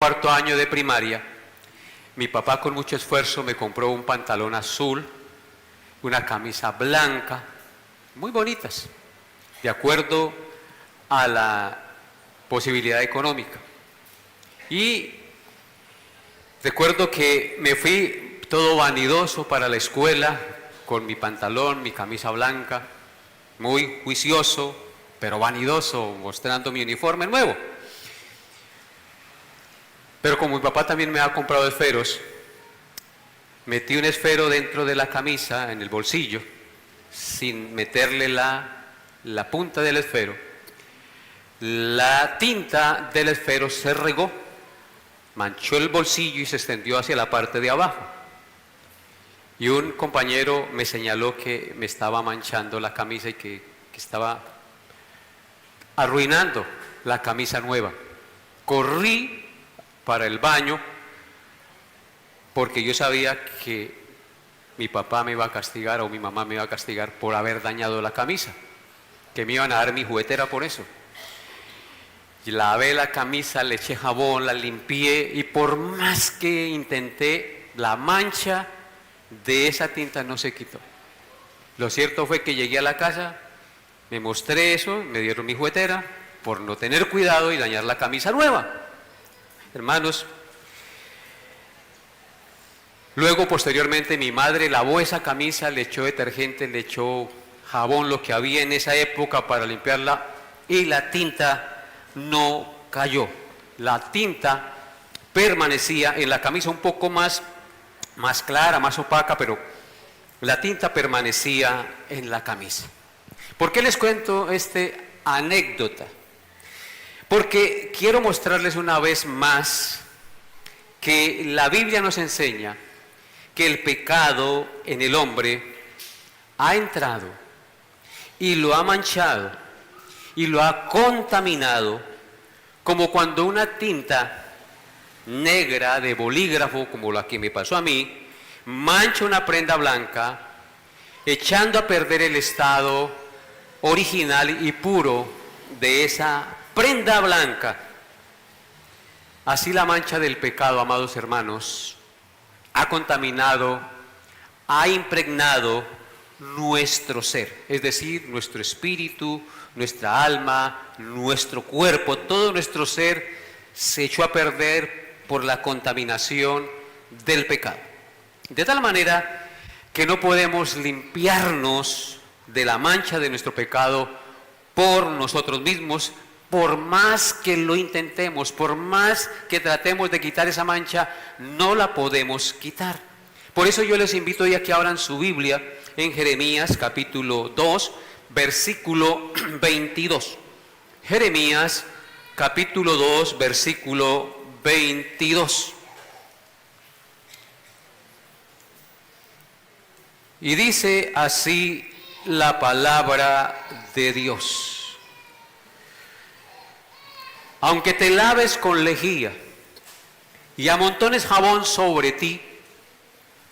cuarto año de primaria, mi papá con mucho esfuerzo me compró un pantalón azul, una camisa blanca, muy bonitas, de acuerdo a la posibilidad económica. Y recuerdo que me fui todo vanidoso para la escuela, con mi pantalón, mi camisa blanca, muy juicioso, pero vanidoso, mostrando mi uniforme nuevo. Pero como mi papá también me ha comprado esferos, metí un esfero dentro de la camisa, en el bolsillo, sin meterle la punta del esfero. La tinta del esfero se regó, manchó el bolsillo y se extendió hacia la parte de abajo. Y un compañero me señaló que me estaba manchando la camisa y que estaba arruinando la camisa nueva. Corrí para el baño porque yo sabía que mi papá me iba a castigar o mi mamá me iba a castigar por haber dañado la camisa, que me iban a dar mi juguetera por eso. Y lavé la camisa, le eché jabón, la limpié y por más que intenté, la mancha de esa tinta no se quitó. Lo cierto fue que llegué a la casa, me mostré eso, me dieron mi juguetera por no tener cuidado y dañar la camisa nueva. Hermanos, luego posteriormente mi madre lavó esa camisa, le echó detergente, le echó jabón, lo que había en esa época para limpiarla, y la tinta no cayó. La tinta permanecía en la camisa un poco más clara, más opaca, pero la tinta permanecía en la camisa. ¿Por qué les cuento esta anécdota? Porque quiero mostrarles una vez más que la Biblia nos enseña que el pecado en el hombre ha entrado y lo ha manchado y lo ha contaminado, como cuando una tinta negra de bolígrafo, como la que me pasó a mí, mancha una prenda blanca, echando a perder el estado original y puro de esa prenda blanca. Así la mancha del pecado, amados hermanos, ha contaminado, ha impregnado nuestro ser, es decir, nuestro espíritu, nuestra alma, nuestro cuerpo, todo nuestro ser se echó a perder por la contaminación del pecado. De tal manera que no podemos limpiarnos de la mancha de nuestro pecado por nosotros mismos, por más que lo intentemos, por más que tratemos de quitar esa mancha, no la podemos quitar. Por eso yo les invito ya que abran su Biblia en Jeremías capítulo 2, versículo 22. Jeremías capítulo 2, versículo 22. Y dice así la palabra de Dios: aunque te laves con lejía y amontones jabón sobre ti,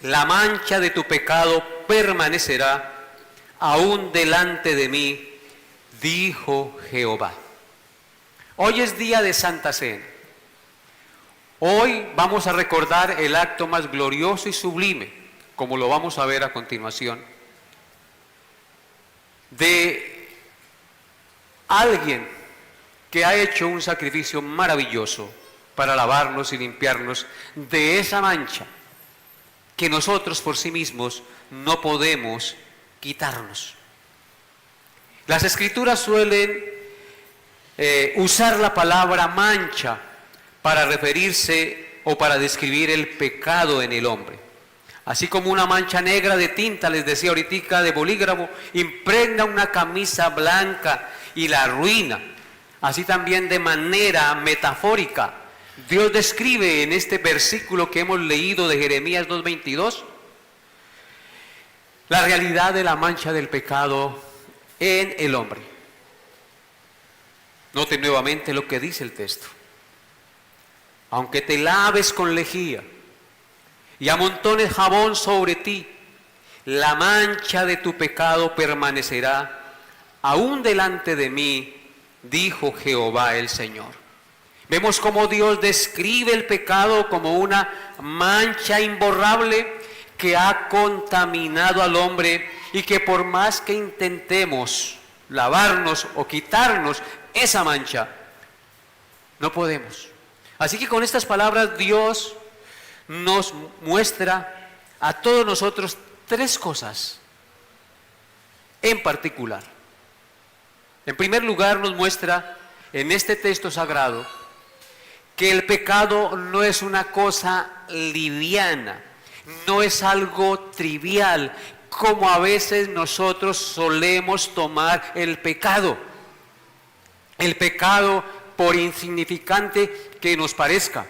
la mancha de tu pecado permanecerá aún delante de mí, dijo Jehová. Hoy es día de Santa Cena. Hoy vamos a recordar el acto más glorioso y sublime, como lo vamos a ver a continuación, de alguien que ha hecho un sacrificio maravilloso para lavarnos y limpiarnos de esa mancha que nosotros por sí mismos no podemos quitarnos. Las Escrituras suelen usar la palabra mancha para referirse o para describir el pecado en el hombre. Así como una mancha negra de tinta, les decía ahorita, de bolígrafo, impregna una camisa blanca y la arruina. Así también de manera metafórica, Dios describe en este versículo que hemos leído de Jeremías 2:22, la realidad de la mancha del pecado en el hombre. Noten nuevamente lo que dice el texto: aunque te laves con lejía y amontones jabón sobre ti, la mancha de tu pecado permanecerá aún delante de mí, dijo Jehová el Señor. Vemos cómo Dios describe el pecado como una mancha imborrable que ha contaminado al hombre y que por más que intentemos lavarnos o quitarnos esa mancha, no podemos. Así que con estas palabras Dios nos muestra a todos nosotros tres cosas en particular. En primer lugar, nos muestra en este texto sagrado que el pecado no es una cosa liviana, no es algo trivial, como a veces nosotros solemos tomar el pecado. El pecado, por insignificante que nos parezca,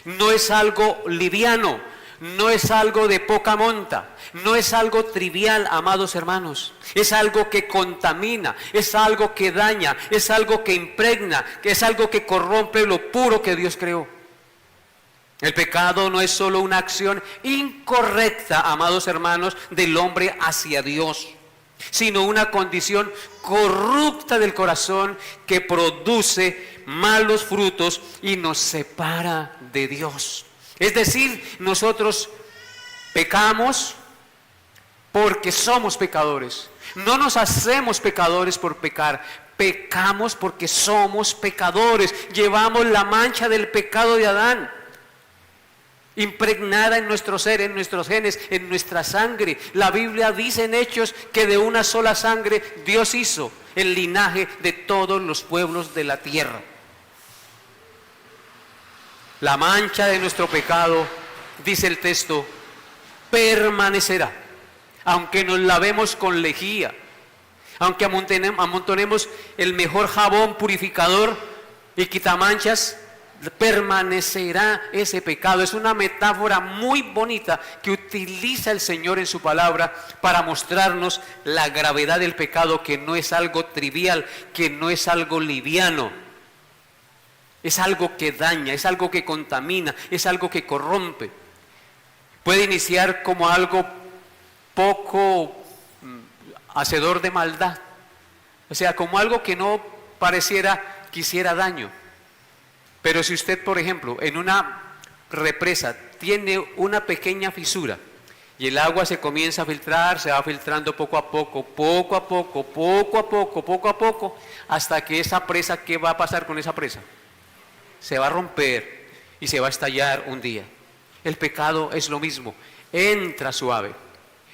no es algo liviano, no es algo de poca monta, no es algo trivial, amados hermanos. Es algo que contamina, es algo que daña, es algo que impregna, que es algo que corrompe lo puro que Dios creó. El pecado no es solo una acción incorrecta, amados hermanos, del hombre hacia Dios, sino una condición corrupta del corazón que produce malos frutos y nos separa de Dios. Es decir, nosotros pecamos porque somos pecadores. No nos hacemos pecadores por pecar, pecamos porque somos pecadores. Llevamos la mancha del pecado de Adán impregnada en nuestro ser, en nuestros genes, en nuestra sangre. La Biblia dice en Hechos que de una sola sangre Dios hizo el linaje de todos los pueblos de la tierra. La mancha de nuestro pecado, dice el texto, permanecerá, aunque nos lavemos con lejía, aunque amontonemos el mejor jabón purificador y quitamanchas, permanecerá ese pecado. Es una metáfora muy bonita que utiliza el Señor en su palabra para mostrarnos la gravedad del pecado, que no es algo trivial, que no es algo liviano. Es algo que daña, es algo que contamina, es algo que corrompe. Puede iniciar como algo poco hacedor de maldad, o sea, como algo que no pareciera que hiciera daño. Pero si usted, por ejemplo, en una represa tiene una pequeña fisura y el agua se comienza a filtrar, se va filtrando poco a poco, hasta que esa presa, ¿qué va a pasar con esa presa? Se va a romper y se va a estallar un día. El pecado es lo mismo, entra suave,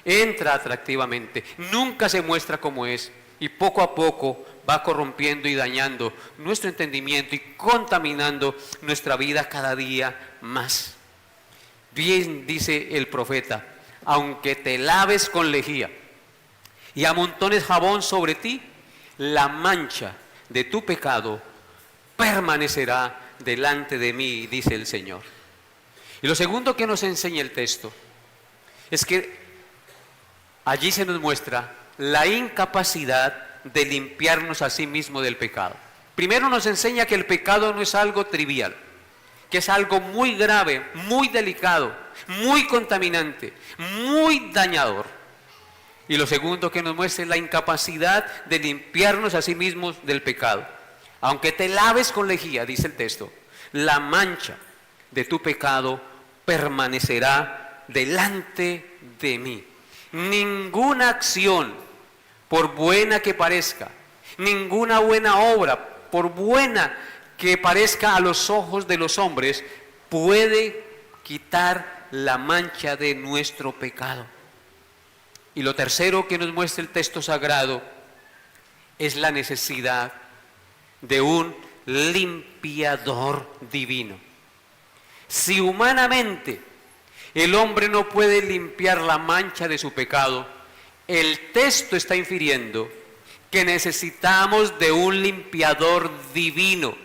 entra atractivamente, nunca se muestra como es y poco a poco va corrompiendo y dañando nuestro entendimiento y contaminando nuestra vida cada día más. Bien dice el profeta, aunque te laves con lejía y amontones jabón sobre ti, la mancha de tu pecado permanecerá delante de mí, dice el Señor. Y lo segundo que nos enseña el texto es que allí se nos muestra la incapacidad de limpiarnos a sí mismo del pecado. Primero nos enseña que el pecado no es algo trivial, que es algo muy grave, muy delicado, muy contaminante, muy dañador. Y lo segundo que nos muestra es la incapacidad de limpiarnos a sí mismos del pecado. Aunque te laves con lejía, dice el texto, la mancha de tu pecado permanecerá delante de mí. Ninguna acción, por buena que parezca, ninguna buena obra, por buena que parezca a los ojos de los hombres, puede quitar la mancha de nuestro pecado. Y lo tercero que nos muestra el texto sagrado es la necesidad de un limpiador divino. Si humanamente el hombre no puede limpiar la mancha de su pecado, el texto está infiriendo que necesitamos de un limpiador divino,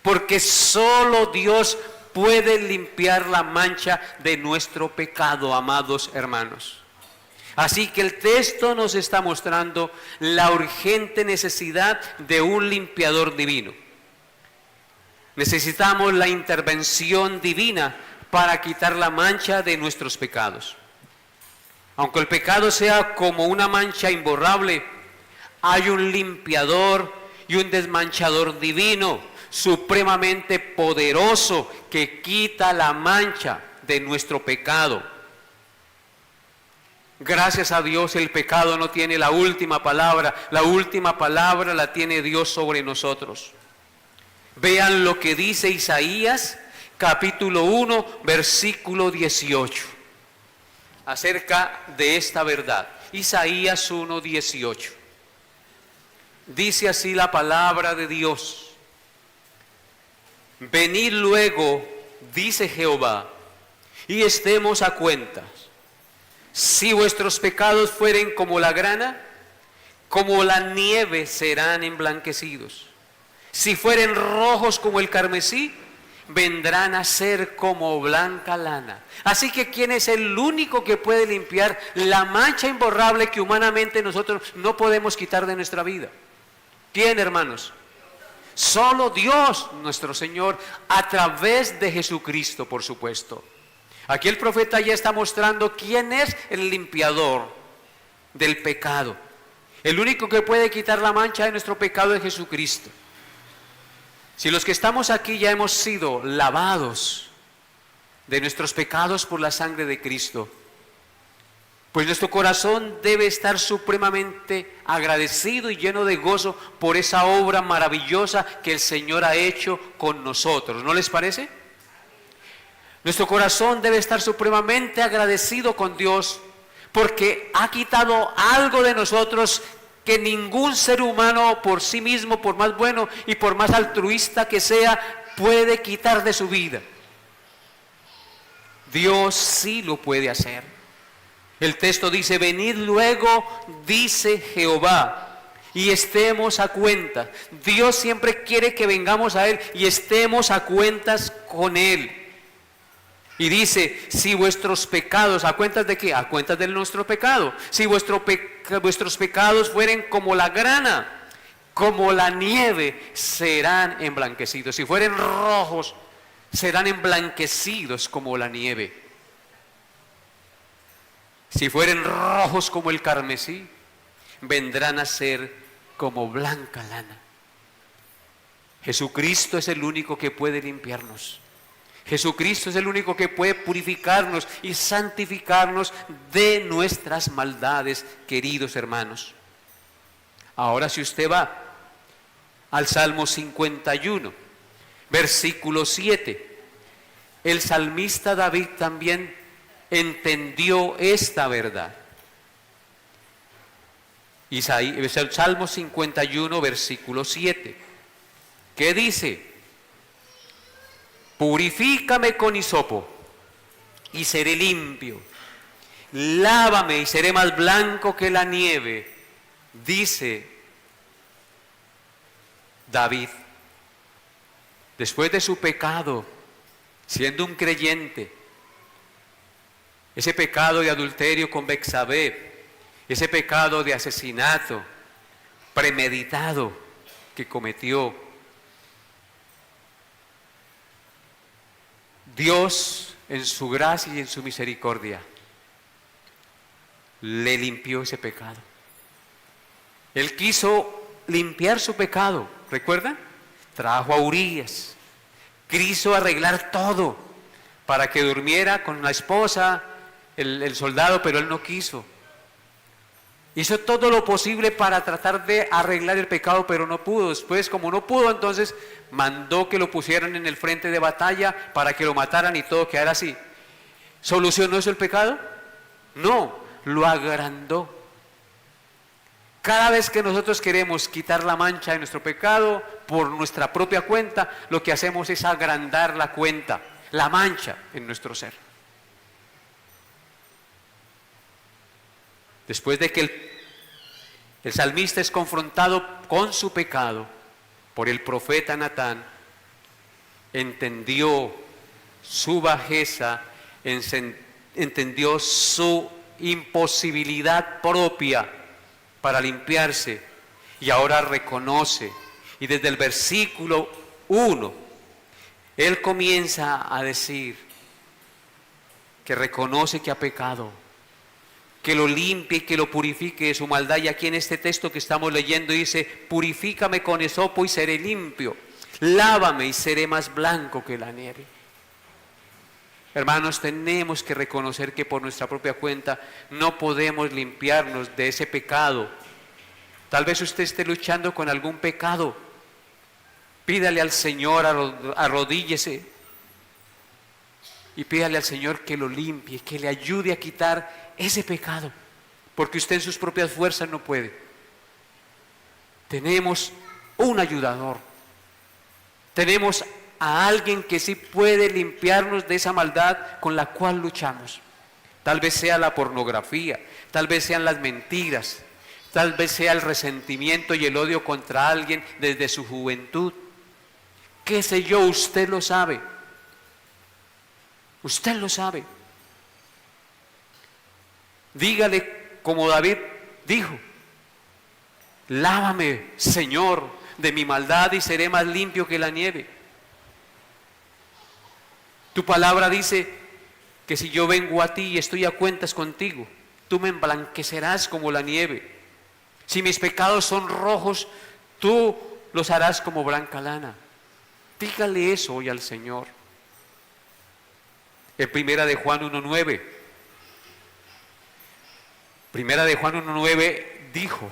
porque solo Dios puede limpiar la mancha de nuestro pecado, amados hermanos. Así que el texto nos está mostrando la urgente necesidad de un limpiador divino. Necesitamos la intervención divina para quitar la mancha de nuestros pecados. Aunque el pecado sea como una mancha imborrable, hay un limpiador y un desmanchador divino. supremamente poderoso que quita la mancha de nuestro pecado. Gracias a Dios el pecado no tiene la última palabra la tiene Dios sobre nosotros. Vean lo que dice Isaías capítulo 1 versículo 18 acerca de esta verdad. Isaías 1, 18. Dice así la palabra de Dios: venid luego, dice Jehová, y estemos a cuentas. Si vuestros pecados fueren como la grana, como la nieve serán emblanquecidos. Si fueren rojos como el carmesí, vendrán a ser como blanca lana. Así que ¿quién es el único que puede limpiar la mancha imborrable que humanamente nosotros no podemos quitar de nuestra vida? ¿Quién, hermanos? Solo Dios, nuestro Señor, a través de Jesucristo, por supuesto. Aquí el profeta ya está mostrando quién es el limpiador del pecado. El único que puede quitar la mancha de nuestro pecado es Jesucristo. Si los que estamos aquí ya hemos sido lavados de nuestros pecados por la sangre de Cristo, pues nuestro corazón debe estar supremamente agradecido y lleno de gozo por esa obra maravillosa que el Señor ha hecho con nosotros. ¿No les parece? Nuestro corazón debe estar supremamente agradecido con Dios porque ha quitado algo de nosotros que ningún ser humano por sí mismo, por más bueno y por más altruista que sea, puede quitar de su vida. Dios sí lo puede hacer. El texto dice: venid luego, dice Jehová, y estemos a cuentas. Dios siempre quiere que vengamos a Él y estemos a cuentas con Él. Y dice: si vuestros pecados, ¿a cuentas de qué? A cuentas de nuestro pecado. Si vuestros pecados fueren como la grana, como la nieve, serán emblanquecidos. Si fueren rojos, serán emblanquecidos como la nieve. Si fueren rojos como el carmesí, vendrán a ser como blanca lana. Jesucristo es el único que puede limpiarnos. Jesucristo es el único que puede purificarnos y santificarnos de nuestras maldades, queridos hermanos. Ahora, si usted va al Salmo 51, versículo 7, el salmista David también entendió esta verdad. Es el Salmo 51, versículo 7. ¿Qué dice? Purifícame con hisopo y seré limpio. Lávame y seré más blanco que la nieve, dice David. Después de su pecado, siendo un creyente, ese pecado de adulterio con Betsabé, ese pecado de asesinato premeditado que cometió, Dios, en su gracia y en su misericordia, le limpió ese pecado. Él quiso limpiar su pecado, ¿recuerdan? Trajo a Urías, quiso arreglar todo para que durmiera con la esposa, el soldado, pero él no quiso. Hizo todo lo posible para tratar de arreglar el pecado, pero no pudo. Después, como no pudo, entonces mandó que lo pusieran en el frente de batalla para que lo mataran y todo quedara así. ¿Solucionó eso el pecado? No, lo agrandó. Cada vez que nosotros queremos quitar la mancha de nuestro pecado por nuestra propia cuenta, lo que hacemos es agrandar la cuenta, la mancha en nuestro ser. Después de que el salmista es confrontado con su pecado por el profeta Natán, entendió su bajeza, entendió su imposibilidad propia para limpiarse y ahora reconoce. Y desde el versículo 1, él comienza a decir que reconoce que ha pecado, que lo limpie y que lo purifique de su maldad. Y aquí en este texto que estamos leyendo dice: purifícame con hisopo y seré limpio. Lávame y seré más blanco que la nieve. Hermanos, tenemos que reconocer que por nuestra propia cuenta no podemos limpiarnos de ese pecado. Tal vez usted esté luchando con algún pecado. Pídale al Señor, arrodíllese y pídale al Señor que lo limpie, que le ayude a quitar ese pecado, porque usted en sus propias fuerzas no puede. Tenemos un ayudador, tenemos a alguien que sí puede limpiarnos de esa maldad con la cual luchamos. Tal vez sea la pornografía, tal vez sean las mentiras, tal vez sea el resentimiento y el odio contra alguien desde su juventud. ¿Qué sé yo? Usted lo sabe. Usted lo sabe. Dígale como David dijo: lávame, Señor, de mi maldad y seré más limpio que la nieve. Tu palabra dice que si yo vengo a ti y estoy a cuentas contigo, tú me emblanquecerás como la nieve. Si mis pecados son rojos, tú los harás como blanca lana. Dígale eso hoy al Señor. En Primera de Juan 1:9. Primera de Juan 1:9 dijo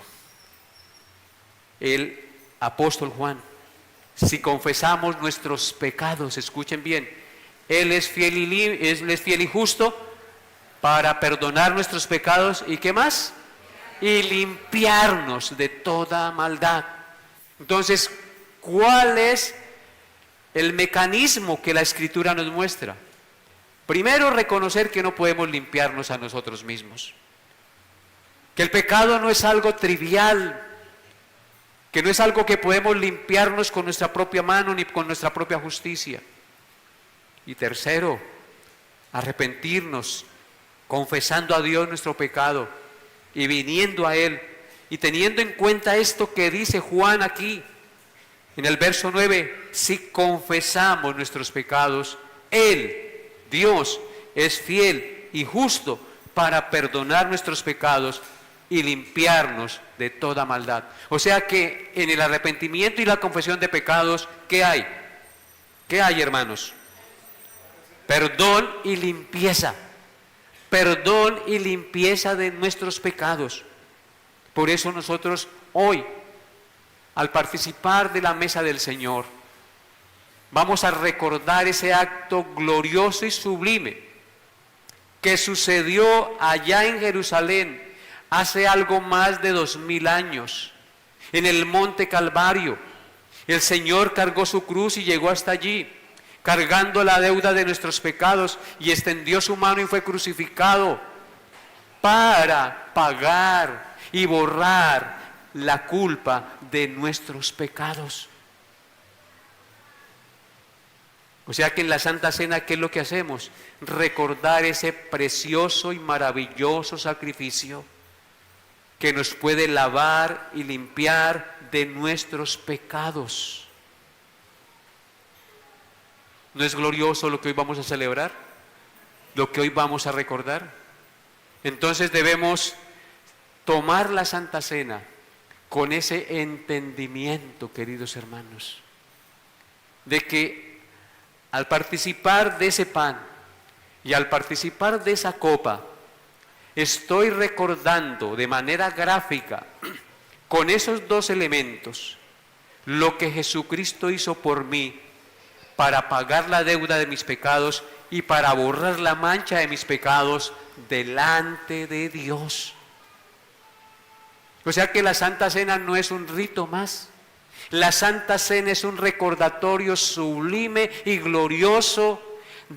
el apóstol Juan: si confesamos nuestros pecados, escuchen bien, Él es fiel y justo para perdonar nuestros pecados y ¿qué más? Y limpiarnos de toda maldad. Entonces, ¿cuál es el mecanismo que la Escritura nos muestra? Primero, reconocer que no podemos limpiarnos a nosotros mismos, que el pecado no es algo trivial, que no es algo que podemos limpiarnos con nuestra propia mano ni con nuestra propia justicia. Y tercero, arrepentirnos, confesando a Dios nuestro pecado y viniendo a Él y teniendo en cuenta esto que dice Juan aquí en el verso 9: si confesamos nuestros pecados, Él, Dios, es fiel y justo para perdonar nuestros pecados y limpiarnos de toda maldad. O sea que en el arrepentimiento y la confesión de pecados, ¿qué hay? ¿Qué hay, hermanos? Perdón y limpieza. Perdón y limpieza de nuestros pecados. Por eso nosotros hoy, al participar de la mesa del Señor, vamos a recordar ese acto glorioso y sublime que sucedió allá en Jerusalén hace algo más de 2000 años, en el monte Calvario. El Señor cargó su cruz y llegó hasta allí, cargando la deuda de nuestros pecados, y extendió su mano y fue crucificado para pagar y borrar la culpa de nuestros pecados. O sea que en la Santa Cena, ¿qué es lo que hacemos? Recordar ese precioso y maravilloso sacrificio que nos puede lavar y limpiar de nuestros pecados. ¿No es glorioso lo que hoy vamos a celebrar? ¿Lo que hoy vamos a recordar? Entonces debemos tomar la Santa Cena con ese entendimiento, queridos hermanos, de que al participar de ese pan y al participar de esa copa, estoy recordando de manera gráfica, con esos dos elementos, lo que Jesucristo hizo por mí para pagar la deuda de mis pecados y para borrar la mancha de mis pecados delante de Dios. O sea que la Santa Cena no es un rito más. La Santa Cena es un recordatorio sublime y glorioso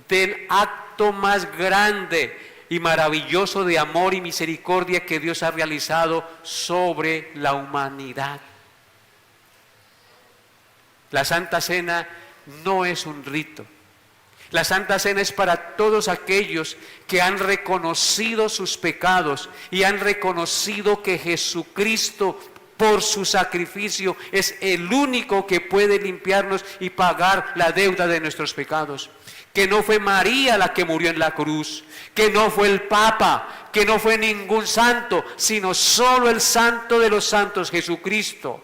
del acto más grande y maravilloso de amor y misericordia que Dios ha realizado sobre la humanidad. La Santa Cena no es un rito. La Santa Cena es para todos aquellos que han reconocido sus pecados y han reconocido que Jesucristo, por su sacrificio, es el único que puede limpiarnos y pagar la deuda de nuestros pecados. Que no fue María la que murió en la cruz, que no fue el Papa, que no fue ningún santo, sino solo el Santo de los santos, Jesucristo.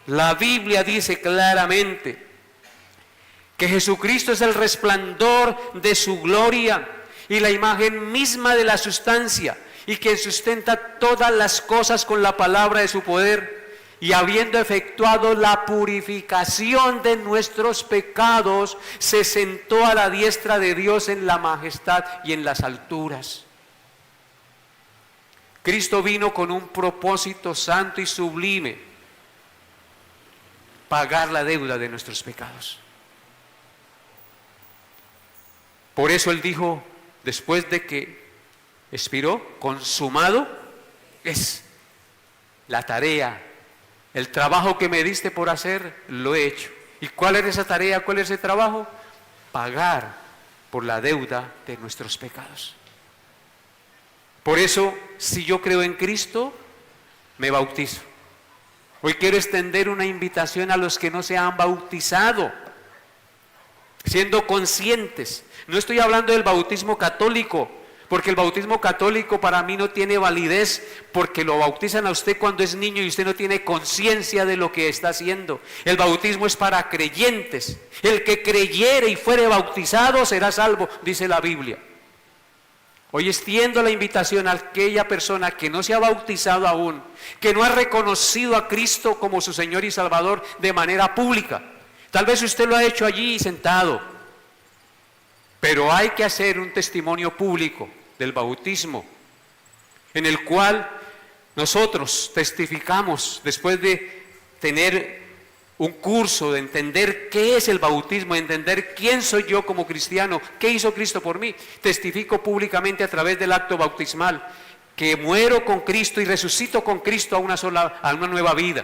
La Biblia dice claramente que Jesucristo es el resplandor de su gloria y la imagen misma de la sustancia, y quien sustenta todas las cosas con la palabra de su poder, y habiendo efectuado la purificación de nuestros pecados, se sentó a la diestra de Dios en la majestad y en las alturas. Cristo vino con un propósito santo y sublime: pagar la deuda de nuestros pecados. Por eso Él dijo, después de que expiró, consumado es. La tarea, el trabajo que me diste por hacer, lo he hecho. ¿Y cuál es esa tarea? ¿Cuál es ese trabajo? Pagar por la deuda de nuestros pecados. Por eso, si yo creo en Cristo, me bautizo. Hoy quiero extender una invitación a los que no se han bautizado, siendo conscientes. No estoy hablando del bautismo católico, porque el bautismo católico para mí no tiene validez, porque lo bautizan a usted cuando es niño y usted no tiene conciencia de lo que está haciendo. El bautismo es para creyentes. El que creyere y fuere bautizado será salvo, dice la Biblia. Hoy extiendo la invitación a aquella persona que no se ha bautizado aún, que no ha reconocido a Cristo como su Señor y Salvador de manera pública. Tal vez usted lo ha hecho allí sentado, pero hay que hacer un testimonio público del bautismo, en el cual nosotros testificamos, después de tener un curso, de entender qué es el bautismo, de entender quién soy yo como cristiano, qué hizo Cristo por mí. Testifico públicamente a través del acto bautismal que muero con Cristo y resucito con Cristo a una nueva vida.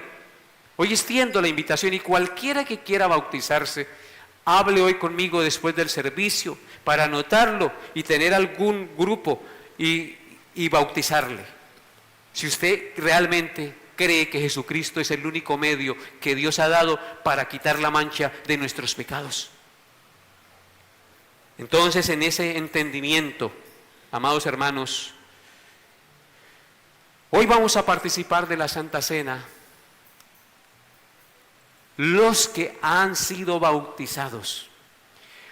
Hoy extiendo la invitación, y cualquiera que quiera bautizarse, hable hoy conmigo después del servicio para anotarlo y tener algún grupo y bautizarle. Si usted realmente cree que Jesucristo es el único medio que Dios ha dado para quitar la mancha de nuestros pecados. Entonces, en ese entendimiento, amados hermanos, hoy vamos a participar de la Santa Cena los que han sido bautizados,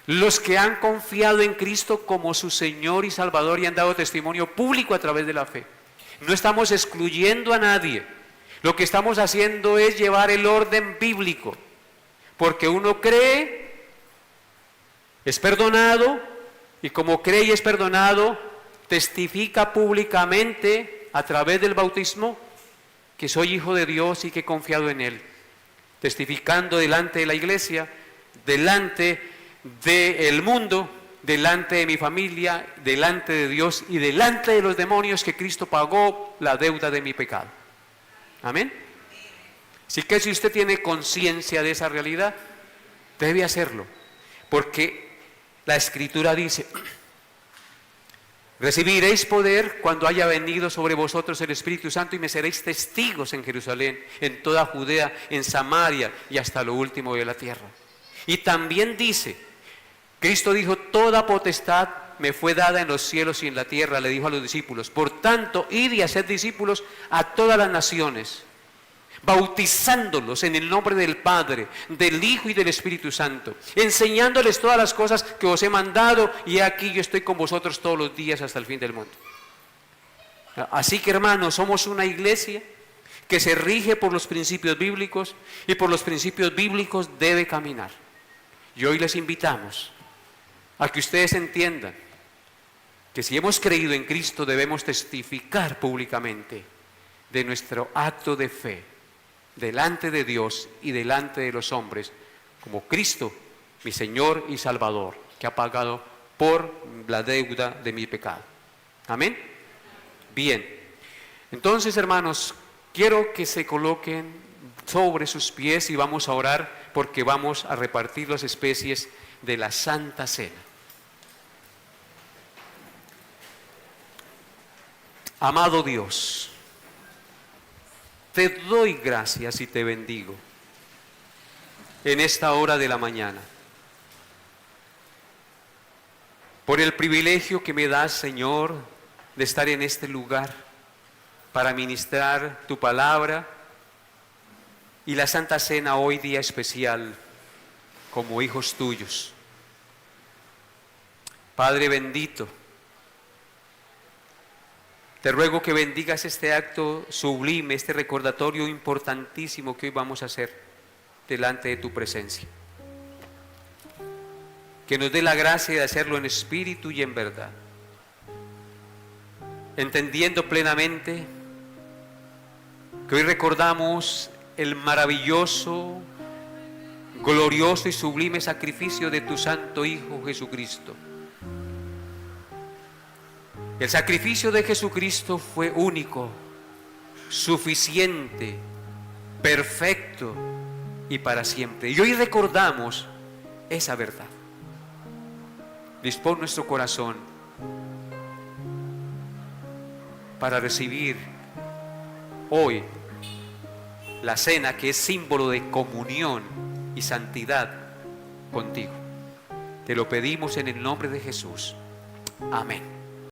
los que han confiado en Cristo como su Señor y Salvador y han dado testimonio público a través de la fe. No estamos excluyendo a nadie. Lo que estamos haciendo es llevar el orden bíblico, porque uno cree, es perdonado, y como cree y es perdonado, testifica públicamente a través del bautismo que soy hijo de Dios y que he confiado en Él, testificando delante de la iglesia, delante del mundo, delante de mi familia, delante de Dios y delante de los demonios, que Cristo pagó la deuda de mi pecado. Amén. Así que si usted tiene conciencia de esa realidad, debe hacerlo, porque la Escritura dice: recibiréis poder cuando haya venido sobre vosotros el Espíritu Santo, y me seréis testigos en Jerusalén, en toda Judea, en Samaria y hasta lo último de la tierra. Y también dice, Cristo dijo: toda potestad me fue dada en los cielos y en la tierra, le dijo a los discípulos. Por tanto, id y haced discípulos a todas las naciones, bautizándolos en el nombre del Padre, del Hijo y del Espíritu Santo, enseñándoles todas las cosas que os he mandado, y aquí yo estoy con vosotros todos los días hasta el fin del mundo. Así que, hermanos, somos una iglesia que se rige por los principios bíblicos, y por los principios bíblicos debe caminar. Y hoy les invitamos a que ustedes entiendan que si hemos creído en Cristo, debemos testificar públicamente de nuestro acto de fe delante de Dios y delante de los hombres, como Cristo, mi Señor y Salvador, que ha pagado por la deuda de mi pecado. Amén. Bien, entonces, hermanos, quiero que se coloquen sobre sus pies y vamos a orar, porque vamos a repartir las especies de la Santa Cena. Amado Dios, te doy gracias y te bendigo en esta hora de la mañana por el privilegio que me das, Señor, de estar en este lugar para ministrar tu palabra y la Santa Cena hoy día especial como hijos tuyos. Padre bendito, te ruego que bendigas este acto sublime, este recordatorio importantísimo que hoy vamos a hacer delante de tu presencia. Que nos dé la gracia de hacerlo en espíritu y en verdad, entendiendo plenamente que hoy recordamos el maravilloso, glorioso y sublime sacrificio de tu Santo Hijo Jesucristo. El sacrificio de Jesucristo fue único, suficiente, perfecto y para siempre. Y hoy recordamos esa verdad. Dispón nuestro corazón para recibir hoy la cena, que es símbolo de comunión y santidad contigo. Te lo pedimos en el nombre de Jesús. Amén.